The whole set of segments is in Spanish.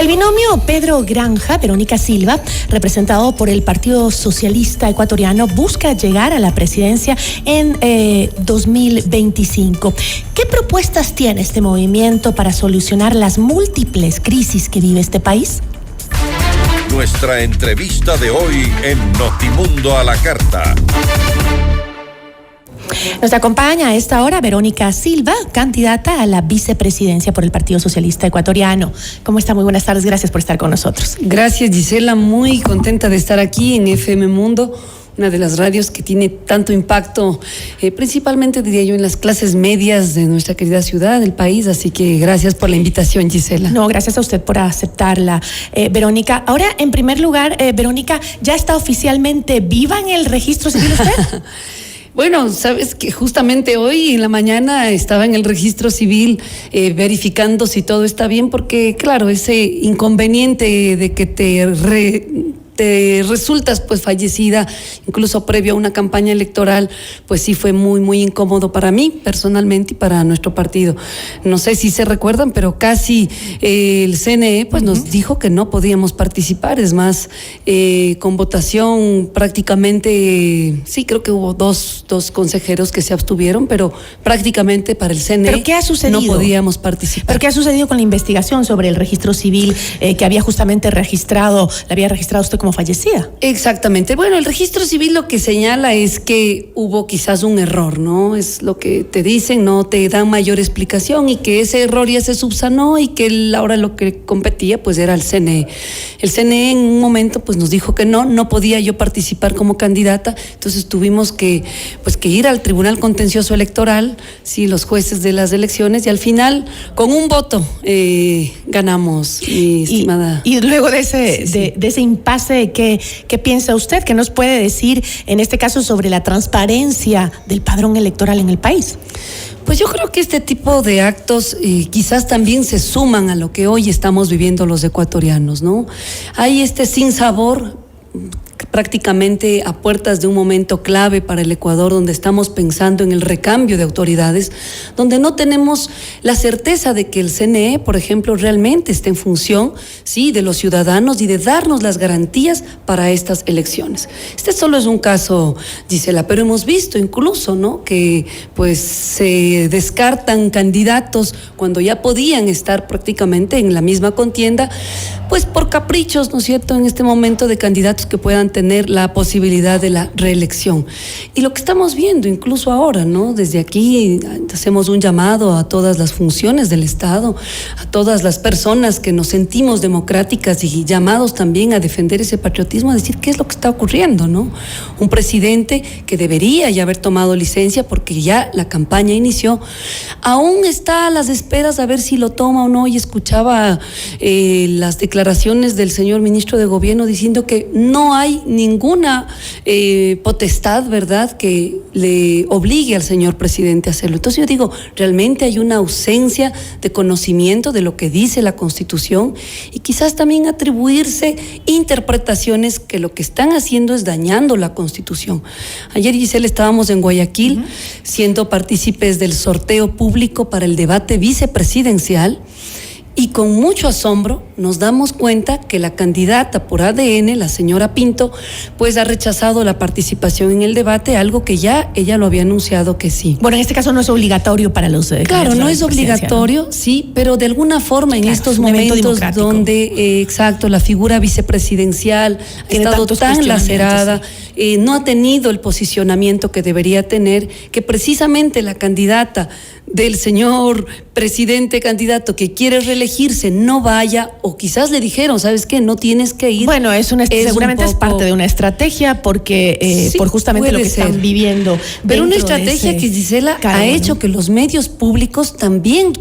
El binomio Pedro Granja-Verónica Silva, representado por el Partido Socialista Ecuatoriano, busca llegar a la presidencia en 2025. ¿Qué propuestas tiene este movimiento para solucionar las múltiples crisis que vive este país? Nuestra entrevista de hoy en Notimundo a la Carta. Nos acompaña a esta hora Verónica Silva, candidata a la vicepresidencia por el Partido Socialista Ecuatoriano. ¿Cómo está? Muy buenas tardes, gracias por estar con nosotros. Gracias, Gisela, muy contenta de estar aquí en FM Mundo, una de las radios que tiene tanto impacto, principalmente diría yo en las clases medias de nuestra querida ciudad, del país, así que gracias por la invitación, Gisela. No, gracias a usted por aceptarla, Verónica. Ahora, en primer lugar, Verónica, ¿ya está oficialmente viva en el registro civil usted? Bueno, sabes que justamente hoy en la mañana estaba en el registro civil verificando si todo está bien, porque claro, ese inconveniente de que te resultas pues fallecida, incluso previo a una campaña electoral, pues sí fue muy, muy incómodo para mí personalmente y para nuestro partido. No sé si se recuerdan, pero casi el CNE pues nos dijo que no podíamos participar. Es más, con votación prácticamente, sí, creo que hubo dos consejeros que se abstuvieron, pero prácticamente para el CNE ¿pero qué ha sucedido? No podíamos participar. ¿Pero qué ha sucedido con la investigación sobre el registro civil que había justamente registrado, la había registrado usted como fallecida? Exactamente. Bueno, el registro civil lo que señala es que hubo quizás un error, ¿no? Es lo que te dicen, no te dan mayor explicación, y que ese error ya se subsanó y que ahora lo que competía pues era el CNE. El CNE en un momento pues nos dijo que no podía yo participar como candidata, entonces tuvimos que ir al Tribunal Contencioso Electoral, sí, los jueces de las elecciones, y al final con un voto ganamos, mi estimada. Y luego de ese impasse, ¿qué piensa usted? ¿Qué nos puede decir en este caso sobre la transparencia del padrón electoral en el país? Pues yo creo que este tipo de actos quizás también se suman a lo que hoy estamos viviendo los ecuatorianos, ¿no? Hay este sinsabor prácticamente a puertas de un momento clave para el Ecuador, donde estamos pensando en el recambio de autoridades, donde no tenemos la certeza de que el CNE, por ejemplo, realmente esté en función, sí, de los ciudadanos y de darnos las garantías para estas elecciones. Este solo es un caso, Gisela, pero hemos visto incluso, ¿no?, que pues se descartan candidatos cuando ya podían estar prácticamente en la misma contienda, pues por caprichos, ¿no es cierto?, en este momento de candidatos que puedan tener la posibilidad de la reelección. Y lo que estamos viendo incluso ahora, ¿no? Desde aquí hacemos un llamado a todas las funciones del Estado, a todas las personas que nos sentimos democráticas y llamados también a defender ese patriotismo, a decir qué es lo que está ocurriendo, ¿no? Un presidente que debería ya haber tomado licencia porque ya la campaña inició, aún está a las esperas a ver si lo toma o no, y escuchaba las declaraciones del señor ministro de Gobierno diciendo que no hay ninguna potestad, ¿verdad?, que le obligue al señor presidente a hacerlo. Entonces yo digo, realmente hay una ausencia de conocimiento de lo que dice la Constitución, y quizás también atribuirse interpretaciones que lo que están haciendo es dañando la Constitución. Ayer, Gisela, estábamos en Guayaquil siendo partícipes del sorteo público para el debate vicepresidencial, y con mucho asombro nos damos cuenta que la candidata por ADN, la señora Pinto, pues ha rechazado la participación en el debate, algo que ya ella lo había anunciado que sí. Bueno, en este caso no es obligatorio para los... Claro, no es obligatorio, ¿no? Sí, pero de alguna forma en estos momentos donde, exacto, la figura vicepresidencial ha estado tan lacerada, no ha tenido el posicionamiento que debería tener, que precisamente la candidata del señor presidente candidato que quiere reelegirse no vaya, o quizás le dijeron, ¿sabes qué? No tienes que ir. Bueno, seguramente es parte de una estrategia, porque por justamente lo que están viviendo. Pero una estrategia que, Gisela, ha hecho que los medios públicos también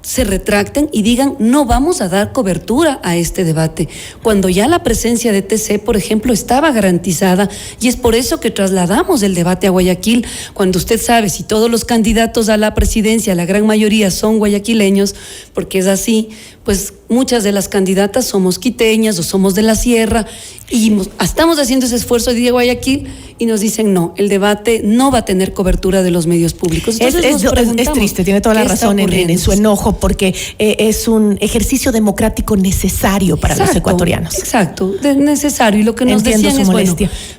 se retracten y digan no vamos a dar cobertura a este debate, cuando ya la presencia de TC, por ejemplo, estaba garantizada, y es por eso que trasladamos el debate a Guayaquil, cuando usted sabe, si todos los candidatos a la presidencia, la gran mayoría son guayaquileños, porque es así, pues muchas de las candidatas somos quiteñas o somos de la sierra, y estamos haciendo ese esfuerzo de ir a Guayaquil, y nos dicen no, el debate no va a tener cobertura de los medios públicos. Entonces es triste, tiene toda la razón en su enojo, porque es un ejercicio democrático necesario para los ecuatorianos. Exacto, necesario. Y lo que nos decían es, bueno,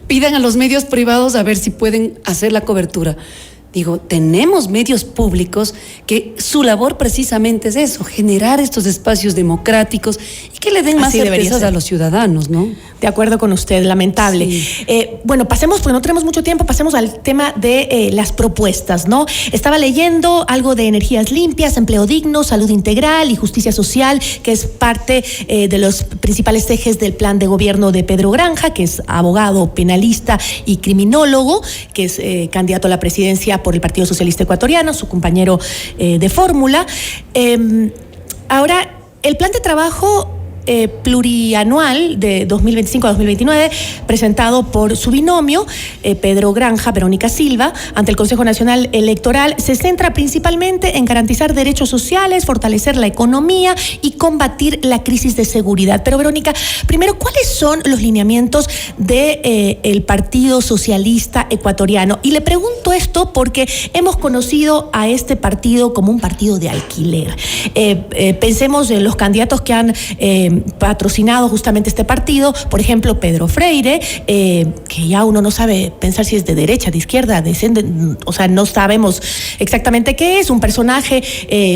pidan a los medios privados a ver si pueden hacer la cobertura. Digo, tenemos medios públicos que su labor precisamente es eso, generar estos espacios democráticos y que le den más certezas a los ciudadanos, ¿no? De acuerdo con usted, lamentable. Sí. Bueno, pasemos, porque no tenemos mucho tiempo, pasemos al tema de las propuestas, ¿no? Estaba leyendo algo de energías limpias, empleo digno, salud integral y justicia social, que es parte de los principales ejes del plan de gobierno de Pedro Granja, que es abogado, penalista y criminólogo, que es candidato a la presidencia por el Partido Socialista Ecuatoriano, su compañero de fórmula. Ahora, el plan de trabajo plurianual de 2025 a 2029, presentado por su binomio, Pedro Granja, Verónica Silva, ante el Consejo Nacional Electoral, se centra principalmente en garantizar derechos sociales, fortalecer la economía y combatir la crisis de seguridad. Pero, Verónica, primero, ¿cuáles son los lineamientos del Partido Socialista Ecuatoriano? Y le pregunto esto porque hemos conocido a este partido como un partido de alquiler. Pensemos en los candidatos que han patrocinado justamente este partido, por ejemplo Pedro Freire, que ya uno no sabe pensar si es de derecha, de izquierda, o sea, no sabemos exactamente qué es, un personaje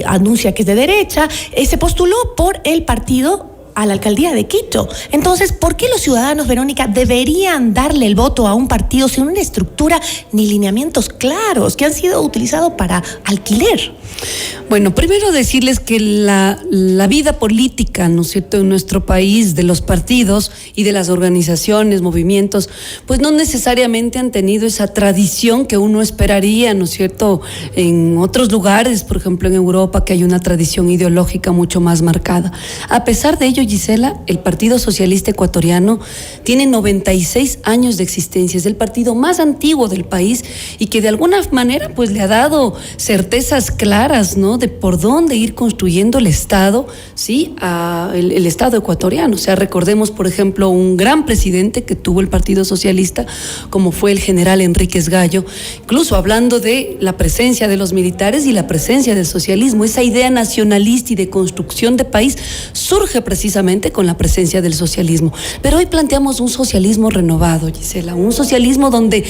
anuncia que es de derecha, se postuló por el partido a la alcaldía de Quito. Entonces, ¿por qué los ciudadanos, Verónica, deberían darle el voto a un partido sin una estructura ni lineamientos claros que han sido utilizados para alquiler? Bueno, primero decirles que la vida política, ¿no es cierto?, en nuestro país, de los partidos y de las organizaciones, movimientos, pues no necesariamente han tenido esa tradición que uno esperaría, ¿no es cierto?, en otros lugares, por ejemplo en Europa, que hay una tradición ideológica mucho más marcada. A pesar de ello, Gisela, el Partido Socialista Ecuatoriano tiene 96 años de existencia, es el partido más antiguo del país y que de alguna manera pues le ha dado certezas claras, ¿no?, de por dónde ir construyendo el Estado, ¿sí?, el Estado ecuatoriano. O sea, recordemos, por ejemplo, un gran presidente que tuvo el Partido Socialista, como fue el general Enríquez Gallo, incluso hablando de la presencia de los militares y la presencia del socialismo. Esa idea nacionalista y de construcción de país surge precisamente con la presencia del socialismo. Pero hoy planteamos un socialismo renovado, Gisela, un socialismo donde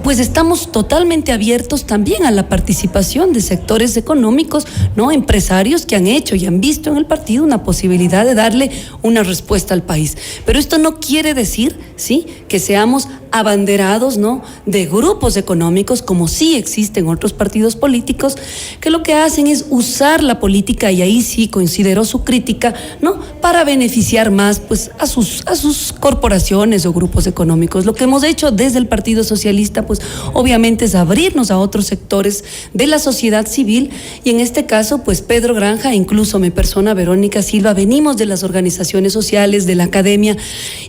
pues estamos totalmente abiertos también a la participación de sectores económicos, ¿no?, empresarios que han hecho y han visto en el partido una posibilidad de darle una respuesta al país. Pero esto no quiere decir, ¿sí?, que seamos abanderados, ¿no?, de grupos económicos, como sí existen otros partidos políticos, que lo que hacen es usar la política, y ahí sí consideró su crítica, ¿no?, para beneficiar más pues a sus corporaciones o grupos económicos. Lo que hemos hecho desde el Partido Socialista pues obviamente es abrirnos a otros sectores de la sociedad civil, y en este caso pues Pedro Granja, incluso mi persona Verónica Silva, venimos de las organizaciones sociales, de la academia,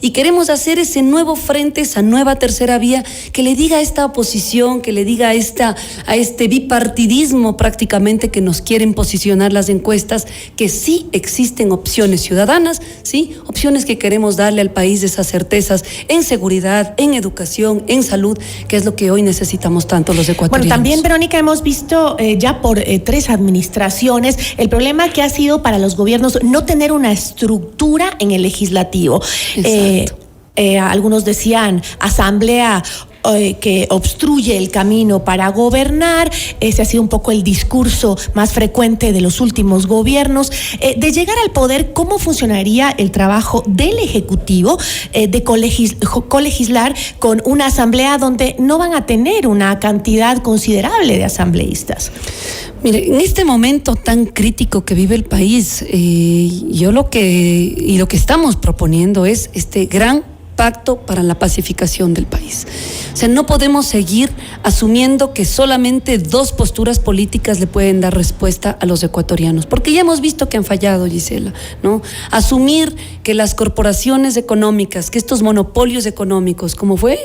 y queremos hacer ese nuevo frente, esa nueva tercera vía que le diga a esta oposición, que le diga a este bipartidismo prácticamente que nos quieren posicionar las encuestas, que sí existen opciones ciudadanas, ¿sí?, opciones que queremos darle al país, de esas certezas en seguridad, en educación, en salud, que es lo que hoy necesitamos tanto los ecuatorianos. Bueno, también, Verónica, hemos visto ya por 3 administraciones el problema que ha sido para los gobiernos no tener una estructura en el legislativo. Algunos decían asamblea que obstruye el camino para gobernar. Ese ha sido un poco el discurso más frecuente de los últimos gobiernos. De llegar al poder, ¿cómo funcionaría el trabajo del Ejecutivo de colegislar con una asamblea donde no van a tener una cantidad considerable de asambleístas? Mire, en este momento tan crítico que vive el país, lo que estamos proponiendo es este gran pacto para la pacificación del país. O sea, no podemos seguir asumiendo que solamente 2 posturas políticas le pueden dar respuesta a los ecuatorianos, porque ya hemos visto que han fallado, Gisela, ¿no? Asumir que las corporaciones económicas, que estos monopolios económicos,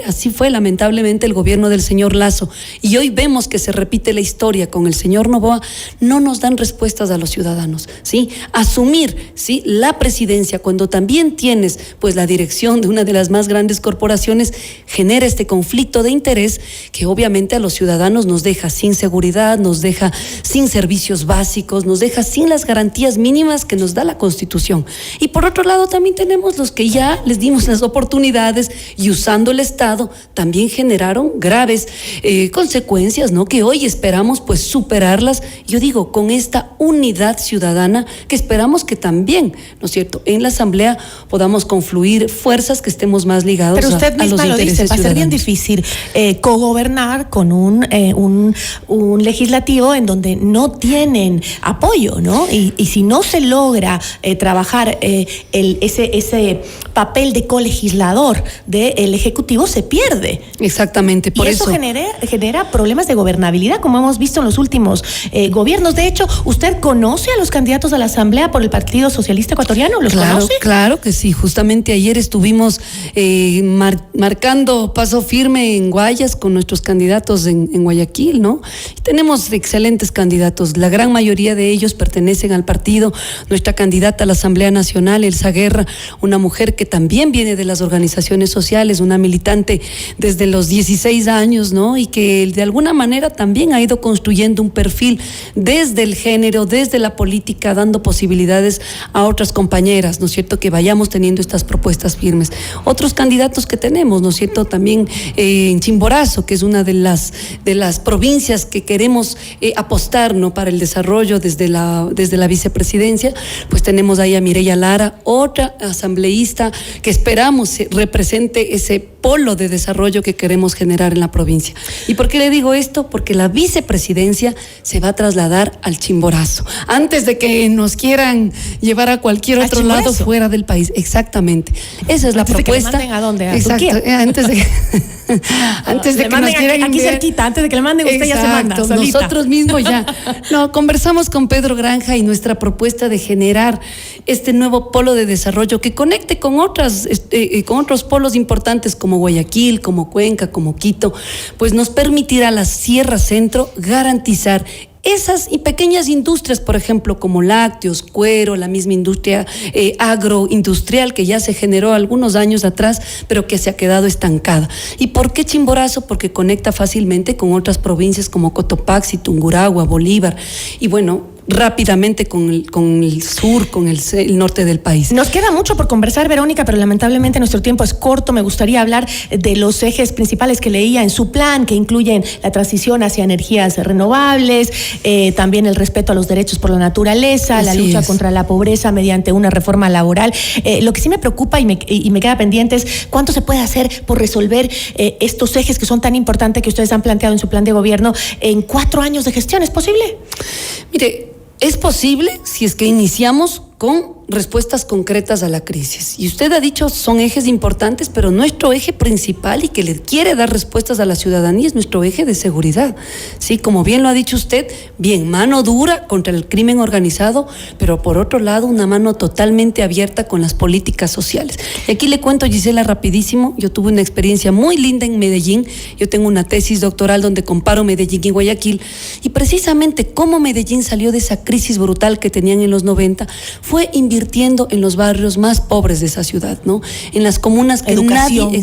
así fue lamentablemente el gobierno del señor Lasso, y hoy vemos que se repite la historia con el señor Noboa, no nos dan respuestas a los ciudadanos, ¿sí? Asumir, ¿sí?, la presidencia cuando también tienes pues la dirección de una de las las más grandes corporaciones, genera este conflicto de interés que obviamente a los ciudadanos nos deja sin seguridad, nos deja sin servicios básicos, nos deja sin las garantías mínimas que nos da la Constitución. Y por otro lado también tenemos los que ya les dimos las oportunidades y usando el Estado también generaron graves consecuencias, ¿no? Que hoy esperamos pues superarlas, yo digo, con esta unidad ciudadana que esperamos que también, ¿no es cierto?, en la Asamblea podamos confluir fuerzas que estemos más ligados a los intereses ciudadanos. Pero usted misma lo dice, va a ser bien difícil cogobernar con un legislativo en donde no tienen apoyo, ¿no? Y si no se logra trabajar ese papel de colegislador del Ejecutivo, se pierde. Exactamente, por eso. Y eso genera problemas de gobernabilidad, como hemos visto en los últimos gobiernos. De hecho, ¿usted conoce a los candidatos a la Asamblea por el Partido Socialista Ecuatoriano? ¿Los conoce? Claro que sí. Justamente ayer estuvimos marcando paso firme en Guayas con nuestros candidatos en Guayaquil, ¿no? Y tenemos excelentes candidatos. La gran mayoría de ellos pertenecen al partido. Nuestra candidata a la Asamblea Nacional, Elsa Guerra, una mujer que también viene de las organizaciones sociales, una militante desde los 16 años, ¿no? Y que de alguna manera también ha ido construyendo un perfil desde el género, desde la política, dando posibilidades a otras compañeras, ¿no es cierto?, que vayamos teniendo estas propuestas firmes. Otros candidatos que tenemos, ¿no es cierto?, también en Chimborazo, que es una de las provincias que queremos apostar, ¿no?, para el desarrollo desde la vicepresidencia, pues tenemos ahí a Mireya Lara, otra asambleísta que esperamos represente ese polo de desarrollo que queremos generar en la provincia. ¿Y por qué le digo esto? Porque la vicepresidencia se va a trasladar al Chimborazo, antes de que nos quieran llevar a cualquier otro lado fuera del país. Exactamente. Esa es la propuesta. ¿De que le manden a dónde? ¿A Exacto. Turquía? Antes de que nos quieran aquí cerquita, antes de que le manden, usted ya se manda solita. Nosotros mismos ya. No, conversamos con Pedro Granja y nuestra propuesta de generar este nuevo polo de desarrollo que conecte con otros polos importantes como Guayaquil, como Cuenca, como Quito, pues nos permitirá a la Sierra Centro garantizar esas y pequeñas industrias, por ejemplo, como lácteos, cuero, la misma industria agroindustrial que ya se generó algunos años atrás, pero que se ha quedado estancada. ¿Y por qué Chimborazo? Porque conecta fácilmente con otras provincias como Cotopaxi, Tungurahua, Bolívar, y bueno, rápidamente con el sur, con el norte del país. Nos queda mucho por conversar, Verónica, pero lamentablemente nuestro tiempo es corto. Me gustaría hablar de los ejes principales que leía en su plan, que incluyen la transición hacia energías renovables, también el respeto a los derechos por la naturaleza, la lucha contra la pobreza mediante una reforma laboral. Lo que sí me preocupa y me queda pendiente es cuánto se puede hacer por resolver estos ejes que son tan importantes que ustedes han planteado en su plan de gobierno en 4 años de gestión. ¿Es posible? Mire, es posible si es que iniciamos con respuestas concretas a la crisis. Y usted ha dicho, son ejes importantes, pero nuestro eje principal y que le quiere dar respuestas a la ciudadanía es nuestro eje de seguridad. Sí, como bien lo ha dicho usted, bien, mano dura contra el crimen organizado, pero por otro lado, una mano totalmente abierta con las políticas sociales. Y aquí le cuento, Gisela, rapidísimo, yo tuve una experiencia muy linda en Medellín. Yo tengo una tesis doctoral donde comparo Medellín y Guayaquil, y precisamente cómo Medellín salió de esa crisis brutal que tenían en los 90 fue invirtiendo en los barrios más pobres de esa ciudad, ¿no? En las comunas que educación.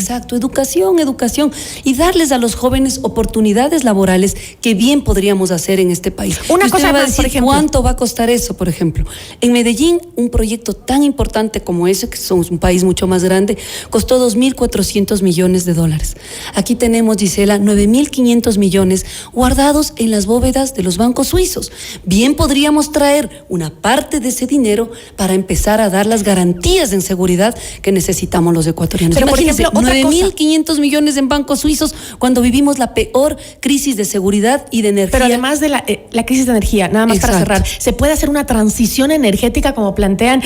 Educación, y darles a los jóvenes oportunidades laborales que bien podríamos hacer en este país. Una cosa más, por ejemplo, ¿cuánto va a costar eso, por ejemplo? En Medellín, un proyecto tan importante como ese, que somos un país mucho más grande, costó 2.400 millones de dólares. Aquí tenemos, Gisela, 9.500 millones guardados en las bóvedas de los bancos suizos. Bien podríamos traer una parte de ese dinero para empezar a dar las garantías en seguridad que necesitamos los ecuatorianos. Pero, por ejemplo, 9.500 millones en bancos suizos cuando vivimos la peor crisis de seguridad y de energía. Pero además de la crisis de energía, nada más para cerrar, ¿se puede hacer una transición energética como plantean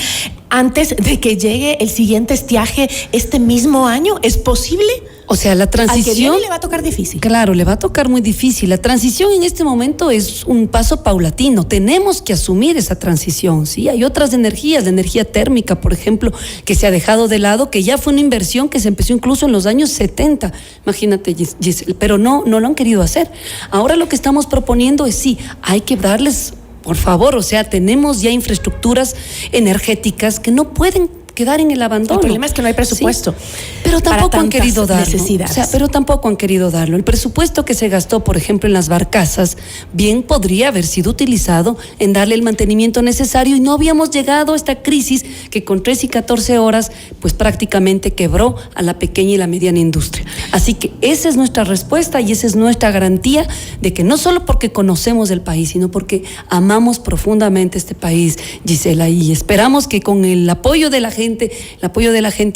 antes de que llegue el siguiente estiaje este mismo año? ¿Es posible? O sea, la transición... Al que viene le va a tocar difícil. Claro, le va a tocar muy difícil. La transición en este momento es un paso paulatino. Tenemos que asumir esa transición, ¿sí? Hay otras energías, la energía térmica, por ejemplo, que se ha dejado de lado, que ya fue una inversión que se empezó incluso en los años 70. Imagínate, Giselle, pero no lo han querido hacer. Ahora lo que estamos proponiendo es sí, hay que darles... Por favor, o sea, tenemos ya infraestructuras energéticas que no pueden quedar en el abandono. El problema es que no hay presupuesto. Sí, pero tampoco han querido darlo. Necesidades. O sea, pero tampoco han querido darlo. El presupuesto que se gastó, por ejemplo, en las barcazas, bien podría haber sido utilizado en darle el mantenimiento necesario y no habíamos llegado a esta crisis que con 3 y 14 horas, pues prácticamente quebró a la pequeña y la mediana industria. Así que esa es nuestra respuesta y esa es nuestra garantía de que no solo porque conocemos el país, sino porque amamos profundamente este país, Gisela, y esperamos que con el apoyo de la gente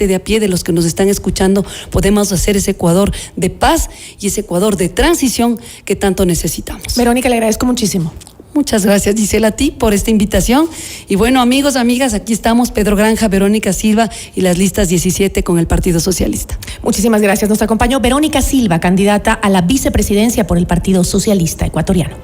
de a pie, de los que nos están escuchando, podemos hacer ese Ecuador de paz y ese Ecuador de transición que tanto necesitamos. Verónica, le agradezco muchísimo. Muchas gracias, Gisela, a ti por esta invitación. Y bueno, amigos, amigas, aquí estamos, Pedro Granja, Verónica Silva y las listas 17 con el Partido Socialista. Muchísimas gracias. Nos acompañó Verónica Silva, candidata a la vicepresidencia por el Partido Socialista Ecuatoriano.